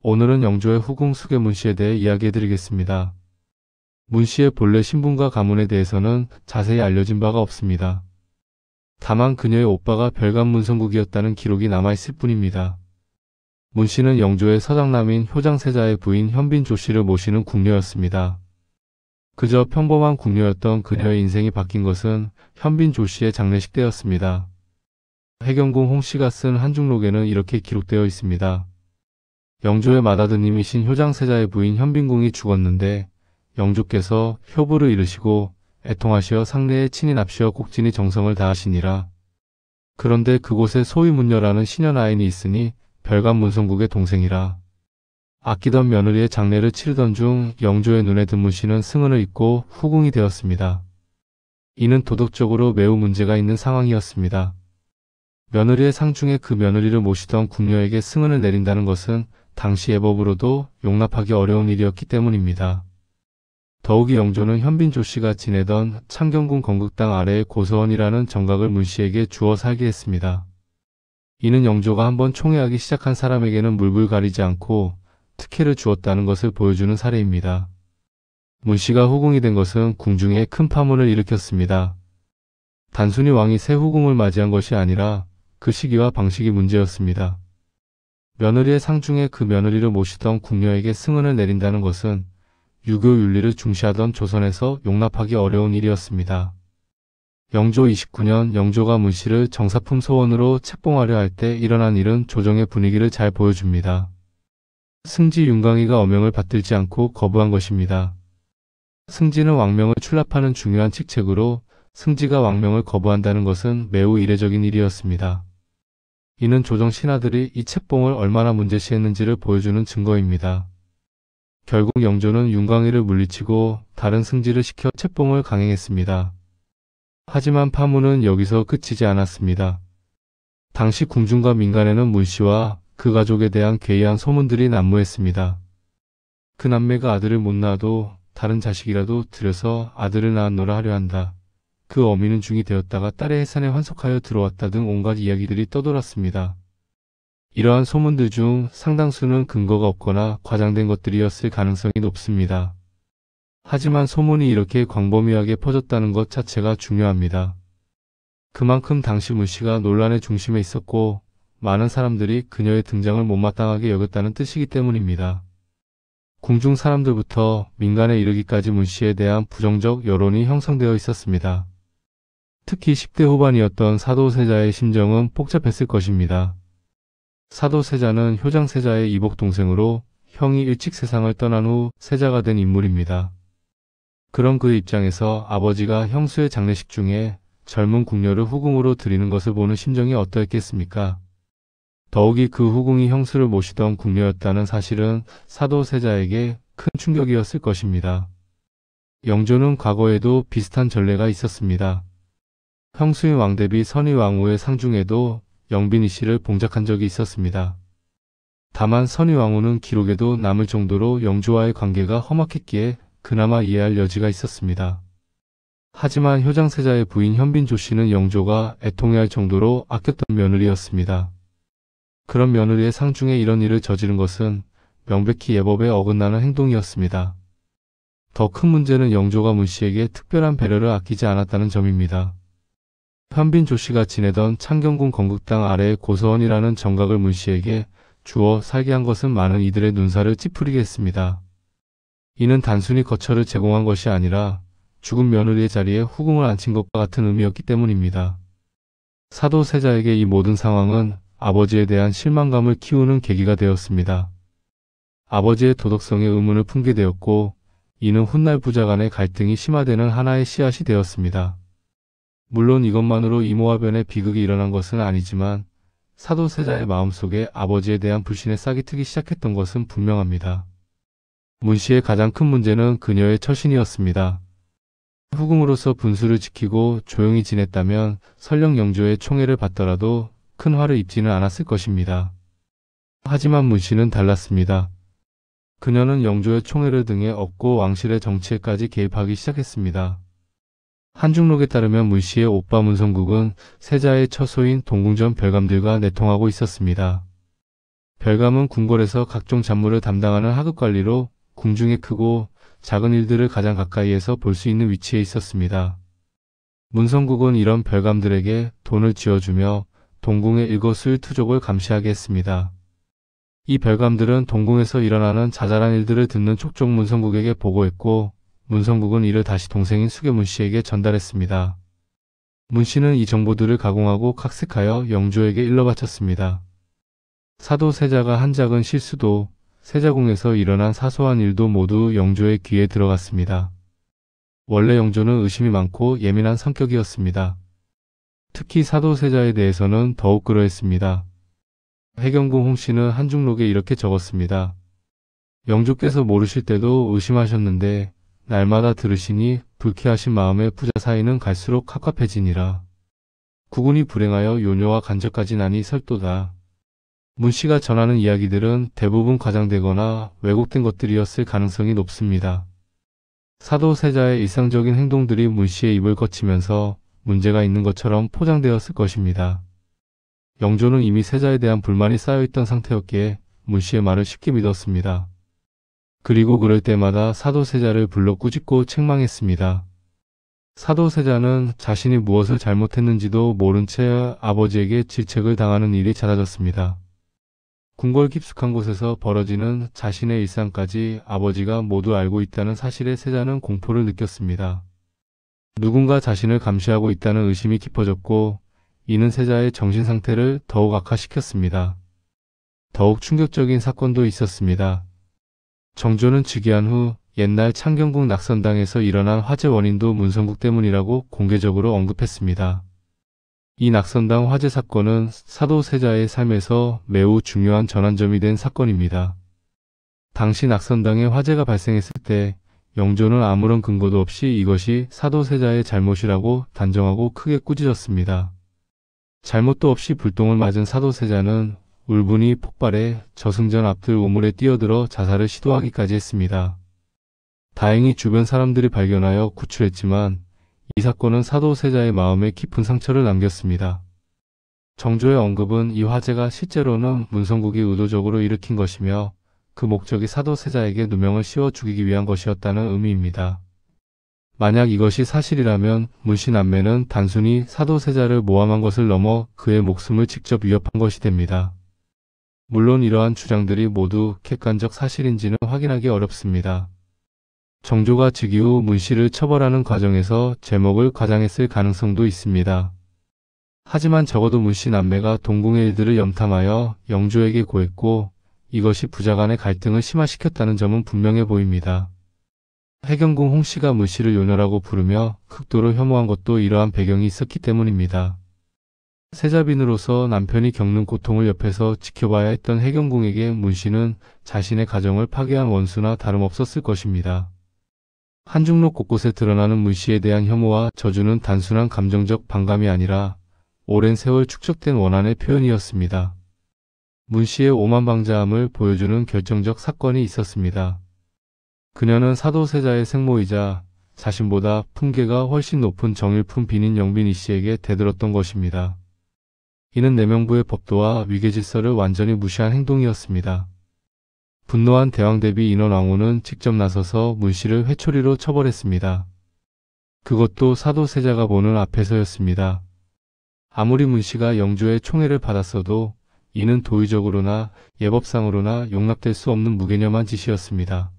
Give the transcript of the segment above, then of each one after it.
오늘은 영조의 후궁 수계문 씨에 대해 이야기해드리겠습니다. 문 씨의 본래 신분과 가문에 대해서는 자세히 알려진 바가 없습니다. 다만 그녀의 오빠가 별감 문성국이었다는 기록이 남아있을 뿐입니다. 문 씨는 영조의 서장남인 효장세자의 부인 현빈 조 씨를 모시는 궁녀였습니다. 그저 평범한 궁녀였던 그녀의 인생이 바뀐 것은 현빈 조 씨의 장례식 때였습니다. 해경궁 홍 씨가 쓴 한중록에는 이렇게 기록되어 있습니다. 영조의 맏아드님이신 효장세자의 부인 현빈궁이 죽었는데 영조께서 효부를 이르시고 애통하시어 상례에 친히 납시어 꼭진히 정성을 다하시니라. 그런데 그곳에 소위문녀라는 시녀아인이 있으니 별감 문성국의 동생이라. 아끼던 며느리의 장례를 치르던 중 영조의 눈에 든 문 씨는 승은을 입고 후궁이 되었습니다. 이는 도덕적으로 매우 문제가 있는 상황이었습니다. 며느리의 상중에 그 며느리를 모시던 궁녀에게 승은을 내린다는 것은 당시 예법으로도 용납하기 어려운 일이었기 때문입니다. 더욱이 영조는 현빈 조 씨가 지내던 창경궁 건국당 아래의 고서원이라는 정각을 문 씨에게 주어 살게 했습니다. 이는 영조가 한번 총애하기 시작한 사람에게는 물불 가리지 않고 특혜를 주었다는 것을 보여주는 사례입니다. 문 씨가 후궁이 된 것은 궁중에 큰 파문을 일으켰습니다. 단순히 왕이 새 후궁을 맞이한 것이 아니라 그 시기와 방식이 문제였습니다. 며느리의 상중에 그 며느리를 모시던 궁녀에게 승은을 내린다는 것은 유교 윤리를 중시하던 조선에서 용납하기 어려운 일이었습니다. 영조 29년 영조가 문 씨를 정사품 소원으로 책봉하려 할 때 일어난 일은 조정의 분위기를 잘 보여줍니다. 승지 윤광이가 어명을 받들지 않고 거부한 것입니다. 승지는 왕명을 출납하는 중요한 직책으로 승지가 왕명을 거부한다는 것은 매우 이례적인 일이었습니다. 이는 조정 신하들이 이 책봉을 얼마나 문제시했는지를 보여주는 증거입니다. 결국 영조는 윤광이를 물리치고 다른 승지를 시켜 책봉을 강행했습니다. 하지만 파문은 여기서 그치지 않았습니다. 당시 궁중과 민간에는 문 씨와 그 가족에 대한 괴이한 소문들이 난무했습니다. 그 남매가 아들을 못 낳아도 다른 자식이라도 들여서 아들을 낳았노라 하려 한다. 그 어미는 중이 되었다가 딸의 해산에 환속하여 들어왔다 등 온갖 이야기들이 떠돌았습니다. 이러한 소문들 중 상당수는 근거가 없거나 과장된 것들이었을 가능성이 높습니다. 하지만 소문이 이렇게 광범위하게 퍼졌다는 것 자체가 중요합니다. 그만큼 당시 문 씨가 논란의 중심에 있었고 많은 사람들이 그녀의 등장을 못마땅하게 여겼다는 뜻이기 때문입니다. 궁중 사람들부터 민간에 이르기까지 문 씨에 대한 부정적 여론이 형성되어 있었습니다. 특히 10대 후반이었던 사도세자의 심정은 복잡했을 것입니다. 사도세자는 효장세자의 이복 동생으로 형이 일찍 세상을 떠난 후 세자가 된 인물입니다. 그런 그의 입장에서 아버지가 형수의 장례식 중에 젊은 궁녀를 후궁으로 드리는 것을 보는 심정이 어떠했겠습니까? 더욱이 그 후궁이 형수를 모시던 궁녀였다는 사실은 사도세자에게 큰 충격이었을 것입니다. 영조는 과거에도 비슷한 전례가 있었습니다. 형수인 왕대비 선의왕후의 상중에도 영빈이 씨를 봉작한 적이 있었습니다. 다만 선의왕후는 기록에도 남을 정도로 영조와의 관계가 험악했기에 그나마 이해할 여지가 있었습니다. 하지만 효장세자의 부인 현빈 조 씨는 영조가 애통해할 정도로 아꼈던 며느리였습니다. 그런 며느리의 상중에 이런 일을 저지른 것은 명백히 예법에 어긋나는 행동이었습니다. 더 큰 문제는 영조가 문 씨에게 특별한 배려를 아끼지 않았다는 점입니다. 현빈 조 씨가 지내던 창경궁 건국당 아래의 고서원이라는 정각을 문 씨에게 주어 살게 한 것은 많은 이들의 눈살을 찌푸리게 했습니다. 이는 단순히 거처를 제공한 것이 아니라 죽은 며느리의 자리에 후궁을 앉힌 것과 같은 의미였기 때문입니다. 사도세자에게 이 모든 상황은 아버지에 대한 실망감을 키우는 계기가 되었습니다. 아버지의 도덕성에 의문을 품게 되었고 이는 훗날 부자 간의 갈등이 심화되는 하나의 씨앗이 되었습니다. 물론 이것만으로 이모화변의 비극이 일어난 것은 아니지만 사도세자의 마음속에 아버지에 대한 불신의 싹이 트기 시작했던 것은 분명합니다. 문 씨의 가장 큰 문제는 그녀의 처신이었습니다. 후궁으로서 분수를 지키고 조용히 지냈다면 설령 영조의 총애를 받더라도 큰 화를 입지는 않았을 것입니다. 하지만 문 씨는 달랐습니다. 그녀는 영조의 총애를 등에 업고 왕실의 정치에까지 개입하기 시작했습니다. 한중록에 따르면 문 씨의 오빠 문성국은 세자의 처소인 동궁전 별감들과 내통하고 있었습니다. 별감은 궁궐에서 각종 잡무를 담당하는 하급 관리로 궁중의 크고 작은 일들을 가장 가까이에서 볼 수 있는 위치에 있었습니다. 문성국은 이런 별감들에게 돈을 쥐어주며 동궁의 일거수일투족을 감시하게 했습니다. 이 별감들은 동궁에서 일어나는 자잘한 일들을 듣는 촉족 문성국에게 보고했고 문성국은 이를 다시 동생인 수계문 씨에게 전달했습니다. 문 씨는 이 정보들을 가공하고 각색하여 영조에게 일러 바쳤습니다. 사도 세자가 한 작은 실수도 세자궁에서 일어난 사소한 일도 모두 영조의 귀에 들어갔습니다. 원래 영조는 의심이 많고 예민한 성격이었습니다. 특히 사도 세자에 대해서는 더욱 그러했습니다. 해경궁 홍씨는 한중록에 이렇게 적었습니다. 영조께서 모르실 때도 의심하셨는데 날마다 들으시니 불쾌하신 마음의 부자 사이는 갈수록 갑갑해지니라. 국운이 불행하여 요녀와 간접까지 나니 설도다. 문 씨가 전하는 이야기들은 대부분 과장되거나 왜곡된 것들이었을 가능성이 높습니다. 사도 세자의 일상적인 행동들이 문 씨의 입을 거치면서 문제가 있는 것처럼 포장되었을 것입니다. 영조는 이미 세자에 대한 불만이 쌓여있던 상태였기에 문 씨의 말을 쉽게 믿었습니다. 그리고 그럴 때마다 사도 세자를 불러 꾸짖고 책망했습니다. 사도 세자는 자신이 무엇을 잘못했는지도 모른 채 아버지에게 질책을 당하는 일이 잦아졌습니다. 궁궐 깊숙한 곳에서 벌어지는 자신의 일상까지 아버지가 모두 알고 있다는 사실에 세자는 공포를 느꼈습니다. 누군가 자신을 감시하고 있다는 의심이 깊어졌고 이는 세자의 정신 상태를 더욱 악화시켰습니다. 더욱 충격적인 사건도 있었습니다. 정조는 즉위한 후 옛날 창경궁 낙선당에서 일어난 화재 원인도 문성국 때문이라고 공개적으로 언급했습니다. 이 낙선당 화재 사건은 사도 세자의 삶에서 매우 중요한 전환점이 된 사건입니다. 당시 낙선당에 화재가 발생했을 때 영조는 아무런 근거도 없이 이것이 사도 세자의 잘못이라고 단정하고 크게 꾸짖었습니다. 잘못도 없이 불똥을 맞은 사도 세자는 울분이 폭발해 저승전 앞들 우물에 뛰어들어 자살을 시도하기까지 했습니다. 다행히 주변 사람들이 발견하여 구출했지만 이 사건은 사도 세자의 마음에 깊은 상처를 남겼습니다. 정조의 언급은 이 화재가 실제로는 문성국이 의도적으로 일으킨 것이며 그 목적이 사도 세자에게 누명을 씌워 죽이기 위한 것이었다는 의미입니다. 만약 이것이 사실이라면 문씨 남매는 단순히 사도 세자를 모함한 것을 넘어 그의 목숨을 직접 위협한 것이 됩니다. 물론 이러한 주장들이 모두 객관적 사실인지는 확인하기 어렵습니다. 정조가 즉위 후 문씨를 처벌하는 과정에서 제목을 과장했을 가능성도 있습니다. 하지만 적어도 문씨 남매가 동궁의 일들을 염탐하여 영조에게 고했고 이것이 부자 간의 갈등을 심화시켰다는 점은 분명해 보입니다. 해경궁 홍씨가 문씨를 요녀라고 부르며 극도로 혐오한 것도 이러한 배경이 있었기 때문입니다. 세자빈으로서 남편이 겪는 고통을 옆에서 지켜봐야 했던 해경궁에게 문씨는 자신의 가정을 파괴한 원수나 다름없었을 것입니다. 한중록 곳곳에 드러나는 문씨에 대한 혐오와 저주는 단순한 감정적 반감이 아니라 오랜 세월 축적된 원한의 표현이었습니다. 문씨의 오만방자함을 보여주는 결정적 사건이 있었습니다. 그녀는 사도 세자의 생모이자 자신보다 품계가 훨씬 높은 정일품 빈인 영빈 이씨에게 대들었던 것입니다. 이는 내명부의 법도와 위계질서를 완전히 무시한 행동이었습니다. 분노한 대왕 대비 인원왕후는 직접 나서서 문씨를 회초리로 처벌했습니다. 그것도 사도 세자가 보는 앞에서였습니다. 아무리 문씨가 영조의 총애를 받았어도 이는 도의적으로나 예법상으로나 용납될 수 없는 무개념한 짓이었습니다.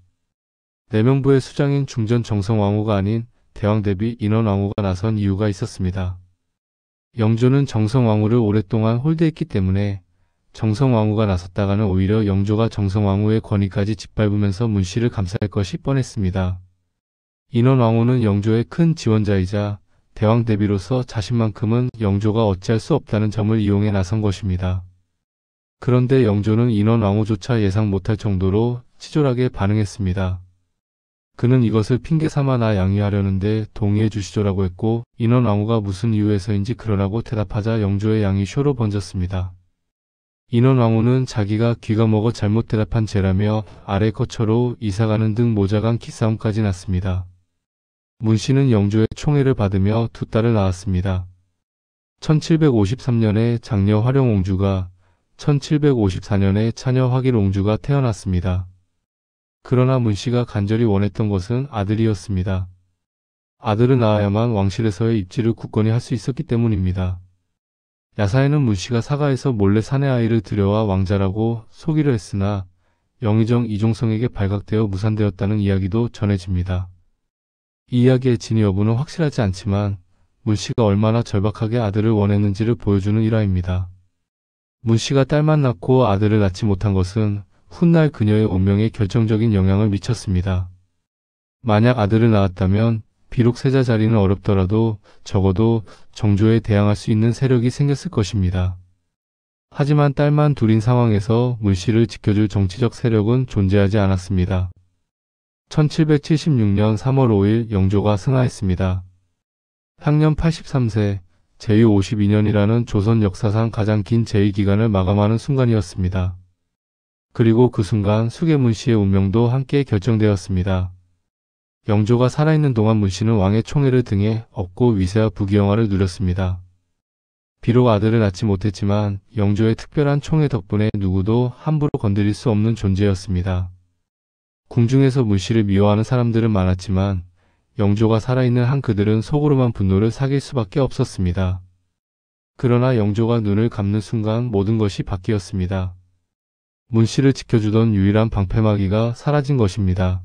내명부의 수장인 중전 정성왕후가 아닌 대왕 대비 인원왕후가 나선 이유가 있었습니다. 영조는 정성왕후를 오랫동안 홀대했기 때문에 정성왕후가 나섰다가는 오히려 영조가 정성왕후의 권위까지 짓밟으면서 문씨를 감쌀 것이 뻔했습니다. 인원왕후는 영조의 큰 지원자이자 대왕 대비로서 자신만큼은 영조가 어찌할 수 없다는 점을 이용해 나선 것입니다. 그런데 영조는 인원왕후조차 예상 못할 정도로 치졸하게 반응했습니다. 그는 이것을 핑계 삼아 나 양위하려는데 동의해 주시죠라고 했고 인원왕후가 무슨 이유에서인지 그러라고 대답하자 영조의 양이 쇼로 번졌습니다. 인원왕후는 자기가 귀가 먹어 잘못 대답한 죄라며 아래 거처로 이사가는 등 모자간 기싸움까지 났습니다. 문씨는 영조의 총애를 받으며 두 딸을 낳았습니다. 1753년에 장녀 화령옹주가 1754년에 차녀 화길옹주가 태어났습니다. 그러나 문씨가 간절히 원했던 것은 아들이었습니다. 아들을 낳아야만 왕실에서의 입지를 굳건히 할 수 있었기 때문입니다. 야사에는 문씨가 사가에서 몰래 사내 아이를 들여와 왕자라고 속이려 했으나 영의정 이종성에게 발각되어 무산되었다는 이야기도 전해집니다. 이 이야기의 진위 여부는 확실하지 않지만 문씨가 얼마나 절박하게 아들을 원했는지를 보여주는 일화입니다. 문씨가 딸만 낳고 아들을 낳지 못한 것은 훗날 그녀의 운명에 결정적인 영향을 미쳤습니다. 만약 아들을 낳았다면 비록 세자 자리는 어렵더라도 적어도 정조에 대항할 수 있는 세력이 생겼을 것입니다. 하지만 딸만 둘인 상황에서 문씨를 지켜줄 정치적 세력은 존재하지 않았습니다. 1776년 3월 5일 영조가 승하했습니다. 향년 83세, 제위 52년이라는 조선 역사상 가장 긴 제위 기간을 마감하는 순간이었습니다. 그리고 그 순간 수계 문씨의 운명도 함께 결정되었습니다. 영조가 살아있는 동안 문씨는 왕의 총애를 등에 업고 위세와 부귀영화를 누렸습니다. 비록 아들을 낳지 못했지만 영조의 특별한 총애 덕분에 누구도 함부로 건드릴 수 없는 존재였습니다. 궁중에서 문씨를 미워하는 사람들은 많았지만 영조가 살아있는 한 그들은 속으로만 분노를 사귈 수밖에 없었습니다. 그러나 영조가 눈을 감는 순간 모든 것이 바뀌었습니다. 문씨를 지켜주던 유일한 방패막이가 사라진 것입니다.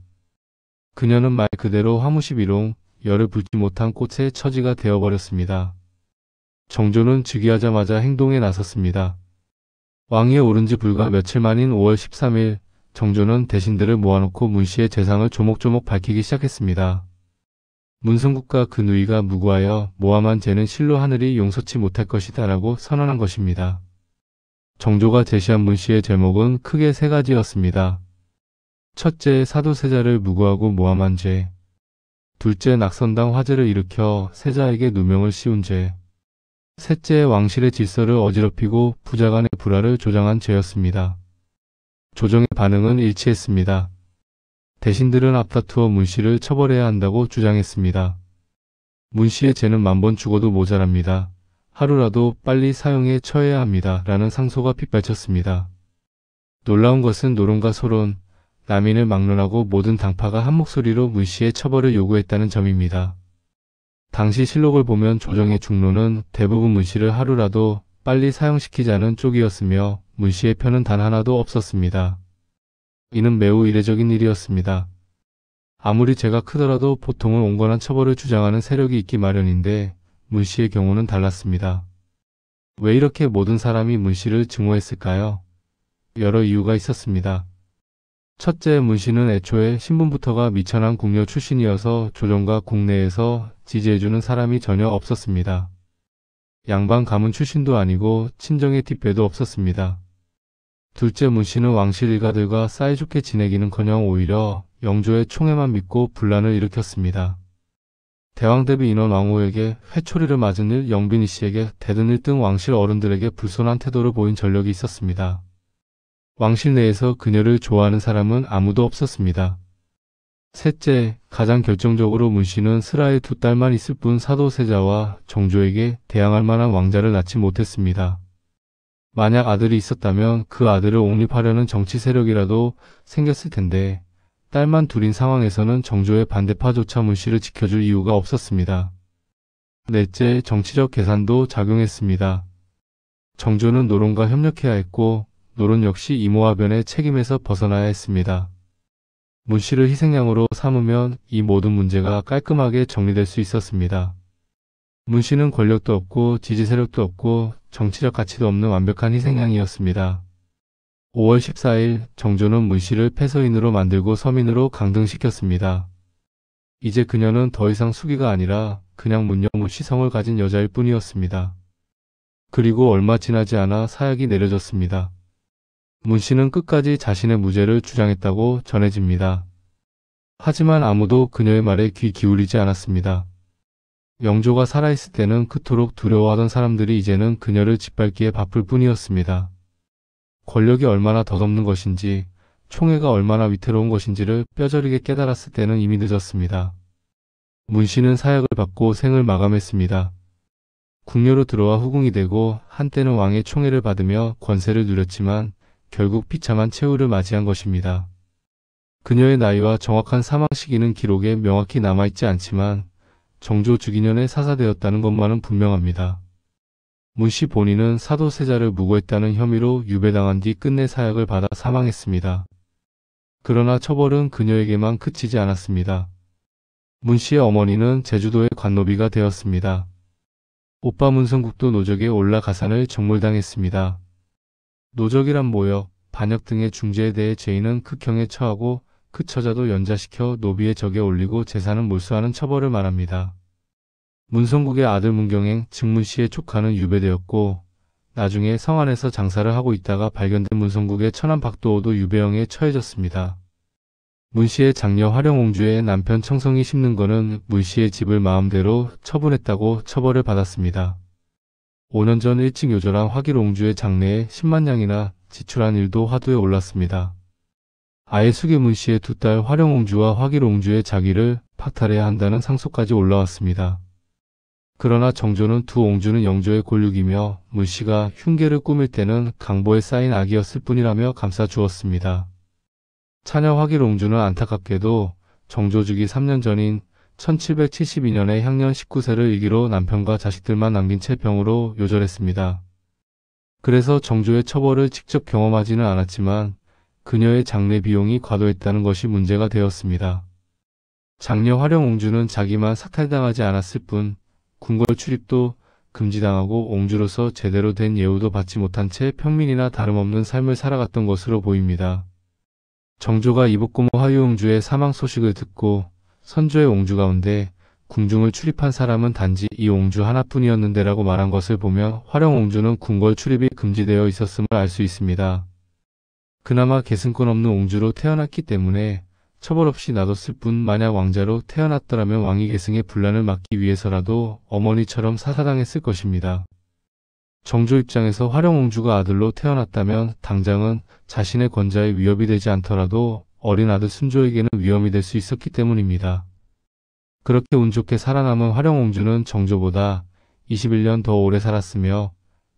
그녀는 말 그대로 화무시비롱, 열을 불지 못한 꽃의 처지가 되어버렸습니다. 정조는 즉위하자마자 행동에 나섰습니다. 왕위에 오른 지 불과 며칠 만인 5월 13일, 정조는 대신들을 모아놓고 문씨의 재상을 조목조목 밝히기 시작했습니다. 문성국과 그 누이가 무고하여 모함한 죄는 실로 하늘이 용서치 못할 것이다 라고 선언한 것입니다. 정조가 제시한 문씨의 제목은 크게 세 가지였습니다. 첫째, 사도세자를 무고하고 모함한 죄. 둘째, 낙선당 화재를 일으켜 세자에게 누명을 씌운 죄. 셋째, 왕실의 질서를 어지럽히고 부자간의 불화를 조장한 죄였습니다. 조정의 반응은 일치했습니다. 대신들은 앞다투어 문씨를 처벌해야 한다고 주장했습니다. 문씨의 죄는 10,000번 죽어도 모자랍니다. 하루라도 빨리 사형에 처해야 합니다. 라는 상소가 빗발쳤습니다. 놀라운 것은 노론과 소론, 남인을 막론하고 모든 당파가 한 목소리로 문씨의 처벌을 요구했다는 점입니다. 당시 실록을 보면 조정의 중론은 대부분 문씨를 하루라도 빨리 사형시키자는 쪽이었으며 문씨의 편은 단 하나도 없었습니다. 이는 매우 이례적인 일이었습니다. 아무리 죄가 크더라도 보통은 온건한 처벌을 주장하는 세력이 있기 마련인데 문씨의 경우는 달랐습니다. 왜 이렇게 모든 사람이 문씨를 증오했을까요? 여러 이유가 있었습니다. 첫째, 문씨는 애초에 신분부터가 미천한 궁녀 출신이어서 조정과 국내에서 지지해주는 사람이 전혀 없었습니다. 양반 가문 출신도 아니고 친정의 뒷배도 없었습니다. 둘째, 문씨는 왕실 일가들과 사이좋게 지내기는커녕 오히려 영조의 총애만 믿고 분란을 일으켰습니다. 대왕대비 인원 왕후에게 회초리를 맞은 일, 영빈이 씨에게 대든 1등 왕실 어른들에게 불손한 태도를 보인 전력이 있었습니다. 왕실 내에서 그녀를 좋아하는 사람은 아무도 없었습니다. 셋째, 가장 결정적으로 문씨는 슬하에 2딸만 있을 뿐 사도세자와 정조에게 대항할 만한 왕자를 낳지 못했습니다. 만약 아들이 있었다면 그 아들을 옹립하려는 정치 세력이라도 생겼을 텐데 딸만 둘인 상황에서는 정조의 반대파조차 문씨를 지켜줄 이유가 없었습니다. 넷째, 정치적 계산도 작용했습니다. 정조는 노론과 협력해야 했고 노론 역시 이모화변의 책임에서 벗어나야 했습니다. 문씨를 희생양으로 삼으면 이 모든 문제가 깔끔하게 정리될 수 있었습니다. 문씨는 권력도 없고 지지 세력도 없고 정치적 가치도 없는 완벽한 희생양이었습니다. 5월 14일 정조는 문씨를 패서인으로 만들고 서민으로 강등시켰습니다. 이제 그녀는 더 이상 수기가 아니라 그냥 문여무 시성을 가진 여자일 뿐이었습니다. 그리고 얼마 지나지 않아 사약이 내려졌습니다. 문씨는 끝까지 자신의 무죄를 주장했다고 전해집니다. 하지만 아무도 그녀의 말에 귀 기울이지 않았습니다. 영조가 살아있을 때는 그토록 두려워하던 사람들이 이제는 그녀를 짓밟기에 바쁠 뿐이었습니다. 권력이 얼마나 덧없는 것인지, 총애가 얼마나 위태로운 것인지를 뼈저리게 깨달았을 때는 이미 늦었습니다. 문씨는 사약을 받고 생을 마감했습니다. 궁녀로 들어와 후궁이 되고 한때는 왕의 총애를 받으며 권세를 누렸지만 결국 비참한 최후를 맞이한 것입니다. 그녀의 나이와 정확한 사망 시기는 기록에 명확히 남아있지 않지만 정조 주기년에 사사되었다는 것만은 분명합니다. 문씨 본인은 사도세자를 무고했다는 혐의로 유배당한 뒤 끝내 사약을 받아 사망했습니다. 그러나 처벌은 그녀에게만 그치지 않았습니다. 문씨의 어머니는 제주도의 관노비가 되었습니다. 오빠 문성국도 노적에 올라 가산을 적몰당했습니다. 노적이란 모역, 반역 등의 중죄에 대해 죄인은 극형에 처하고 그 처자도 연좌시켜 노비의 적에 올리고 재산은 몰수하는 처벌을 말합니다. 문성국의 아들 문경행, 즉 문씨의 조카는 유배되었고 나중에 성안에서 장사를 하고 있다가 발견된 문성국의 처남 박도호도 유배형에 처해졌습니다. 문씨의 장녀 화령옹주의 남편 청성이 심는 거는 문씨의 집을 마음대로 처분했다고 처벌을 받았습니다. 5년 전 일찍 요절한 화길옹주의 장례에 10만 냥이나 지출한 일도 화두에 올랐습니다. 아예 수계 문씨의 두 딸 화령옹주와 화길옹주의 자기를 박탈해야 한다는 상소까지 올라왔습니다. 그러나 정조는 두 옹주는 영조의 골육이며 문씨가 흉계를 꾸밀 때는 강보에 쌓인 악이었을 뿐이라며 감싸주었습니다. 차녀 화길옹주는 안타깝게도 정조주기 3년 전인 1772년에 향년 19세를 일기로 남편과 자식들만 남긴 채 병으로 요절했습니다. 그래서 정조의 처벌을 직접 경험하지는 않았지만 그녀의 장례 비용이 과도했다는 것이 문제가 되었습니다. 장녀 화령옹주는 자기만 삭탈당하지 않았을 뿐 궁궐 출입도 금지당하고 옹주로서 제대로 된 예우도 받지 못한 채 평민이나 다름없는 삶을 살아갔던 것으로 보입니다. 정조가 이복고모 화유옹주의 사망 소식을 듣고 선조의 옹주 가운데 궁중을 출입한 사람은 단지 이 옹주 하나뿐이었는데 라고 말한 것을 보며 화령옹주는 궁궐 출입이 금지되어 있었음을 알 수 있습니다. 그나마 계승권 없는 옹주로 태어났기 때문에 처벌 없이 놔뒀을 뿐 만약 왕자로 태어났더라면 왕위 계승의 분란을 막기 위해서라도 어머니처럼 사사당했을 것입니다. 정조 입장에서 화령옹주가 아들로 태어났다면 당장은 자신의 권좌에 위협이 되지 않더라도 어린 아들 순조에게는 위험이 될 수 있었기 때문입니다. 그렇게 운 좋게 살아남은 화령옹주는 정조보다 21년 더 오래 살았으며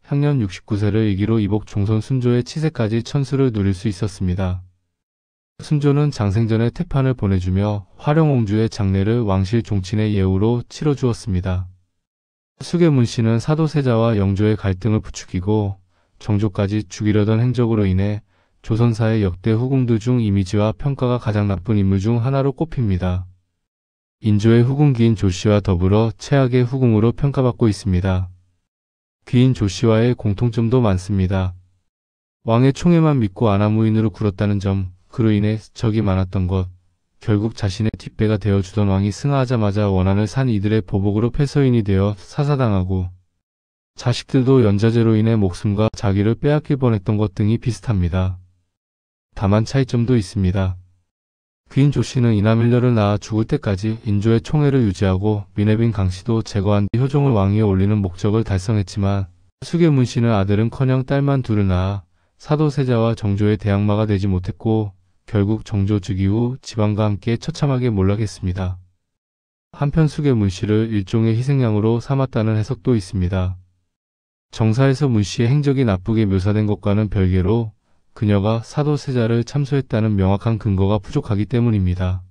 향년 69세를 이기로 이복 종손 순조의 치세까지 천수를 누릴 수 있었습니다. 순조는 장생전에 태판을 보내주며 화령옹주의 장례를 왕실 종친의 예우로 치러주었습니다. 수계 문씨는 사도세자와 영조의 갈등을 부추기고 정조까지 죽이려던 행적으로 인해 조선사의 역대 후궁들 중 이미지와 평가가 가장 나쁜 인물 중 하나로 꼽힙니다. 인조의 후궁 귀인 조씨와 더불어 최악의 후궁으로 평가받고 있습니다. 귀인 조씨와의 공통점도 많습니다. 왕의 총애만 믿고 아나무인으로 굴었다는 점, 그로 인해 적이 많았던 것, 결국 자신의 뒷배가 되어주던 왕이 승하하자마자 원한을 산 이들의 보복으로 패서인이 되어 사사당하고 자식들도 연좌제로 인해 목숨과 자기를 빼앗길 뻔했던 것 등이 비슷합니다. 다만 차이점도 있습니다. 귀인 조씨는 이남일녀를 낳아 죽을 때까지 인조의 총애를 유지하고 민해빈 강씨도 제거한 뒤 효종을 왕위에 올리는 목적을 달성했지만 수계문씨는 아들은커녕 딸만 둘을 낳아 사도세자와 정조의 대항마가 되지 못했고 결국 정조 즉위 후 지방과 함께 처참하게 몰락했습니다. 한편 수계 문씨를 일종의 희생양으로 삼았다는 해석도 있습니다. 정사에서 문씨의 행적이 나쁘게 묘사된 것과는 별개로 그녀가 사도세자를 참소했다는 명확한 근거가 부족하기 때문입니다.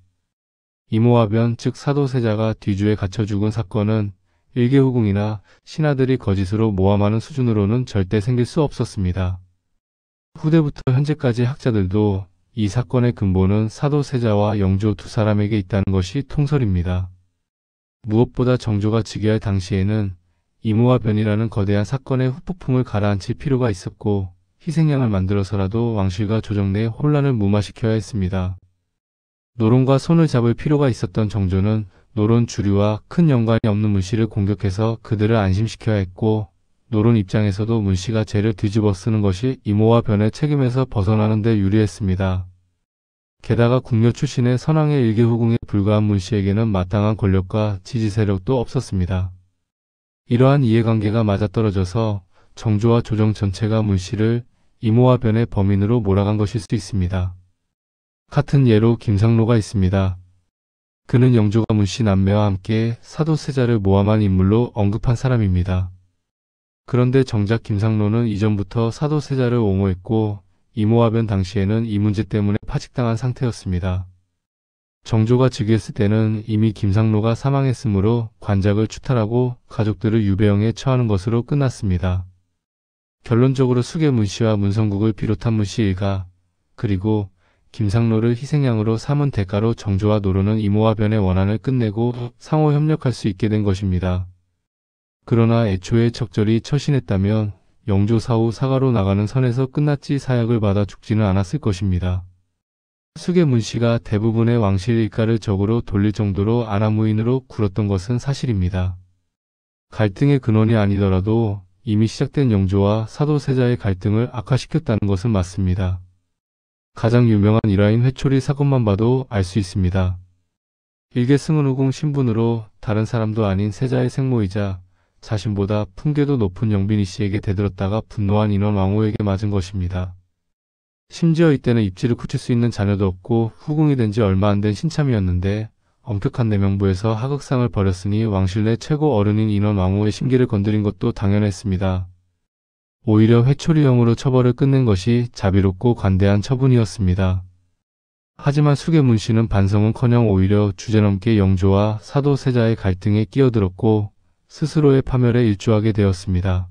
이모화변 즉 사도세자가 뒤주에 갇혀 죽은 사건은 일개후궁이나 신하들이 거짓으로 모함하는 수준으로는 절대 생길 수 없었습니다. 후대부터 현재까지 학자들도 이 사건의 근본은 사도세자와 영조 두 사람에게 있다는 것이 통설입니다. 무엇보다 정조가 즉위할 당시에는 이모화변이라는 거대한 사건의 후폭풍을 가라앉힐 필요가 있었고 희생양을 만들어서라도 왕실과 조정 내 혼란을 무마시켜야 했습니다. 노론과 손을 잡을 필요가 있었던 정조는 노론 주류와 큰 연관이 없는 문씨를 공격해서 그들을 안심시켜야 했고 노론 입장에서도 문씨가 죄를 뒤집어 쓰는 것이 이모와 변의 책임에서 벗어나는 데 유리했습니다. 게다가 궁녀 출신의 선왕의 일개후궁에 불과한 문씨에게는 마땅한 권력과 지지 세력도 없었습니다. 이러한 이해관계가 맞아떨어져서 정조와 조정 전체가 문씨를 이모와 변의 범인으로 몰아간 것일 수 있습니다. 같은 예로 김상로가 있습니다. 그는 영조가 문씨 남매와 함께 사도세자를 모함한 인물로 언급한 사람입니다. 그런데 정작 김상로는 이전부터 사도세자를 옹호했고 이모화변 당시에는 이 문제 때문에 파직당한 상태였습니다. 정조가 즉위했을 때는 이미 김상로가 사망했으므로 관작을 추탈하고 가족들을 유배형에 처하는 것으로 끝났습니다. 결론적으로 수계 문씨와 문성국을 비롯한 문씨 일가, 그리고 김상로를 희생양으로 삼은 대가로 정조와 노로는 이모화변의 원한을 끝내고 상호 협력할 수 있게 된 것입니다. 그러나 애초에 적절히 처신했다면 영조 사후 사가로 나가는 선에서 끝났지 사약을 받아 죽지는 않았을 것입니다. 수계 문씨가 대부분의 왕실 일가를 적으로 돌릴 정도로 안하무인으로 굴었던 것은 사실입니다. 갈등의 근원이 아니더라도 이미 시작된 영조와 사도세자의 갈등을 악화시켰다는 것은 맞습니다. 가장 유명한 일화인 회초리 사건만 봐도 알 수 있습니다. 일개 승은후궁 신분으로 다른 사람도 아닌 세자의 생모이자 자신보다 품계도 높은 영빈이 씨에게 대들었다가 분노한 인원 왕후에게 맞은 것입니다. 심지어 이때는 입지를 굳힐 수 있는 자녀도 없고 후궁이 된 지 얼마 안 된 신참이었는데 엄격한 내명부에서 하극상을 벌였으니 왕실 내 최고 어른인 인원 왕후의 심기를 건드린 것도 당연했습니다. 오히려 회초리형으로 처벌을 끝낸 것이 자비롭고 관대한 처분이었습니다. 하지만 수계 문씨는 반성은커녕 오히려 주제넘게 영조와 사도세자의 갈등에 끼어들었고 스스로의 파멸에 일조하게 되었습니다.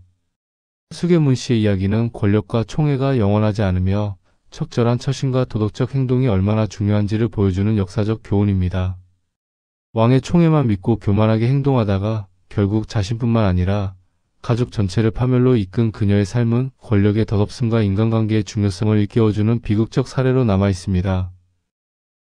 수계 문씨의 이야기는 권력과 총애가 영원하지 않으며 적절한 처신과 도덕적 행동이 얼마나 중요한지를 보여주는 역사적 교훈입니다. 왕의 총애만 믿고 교만하게 행동하다가 결국 자신뿐만 아니라 가족 전체를 파멸로 이끈 그녀의 삶은 권력의 덧없음과 인간관계의 중요성을 일깨워주는 비극적 사례로 남아 있습니다.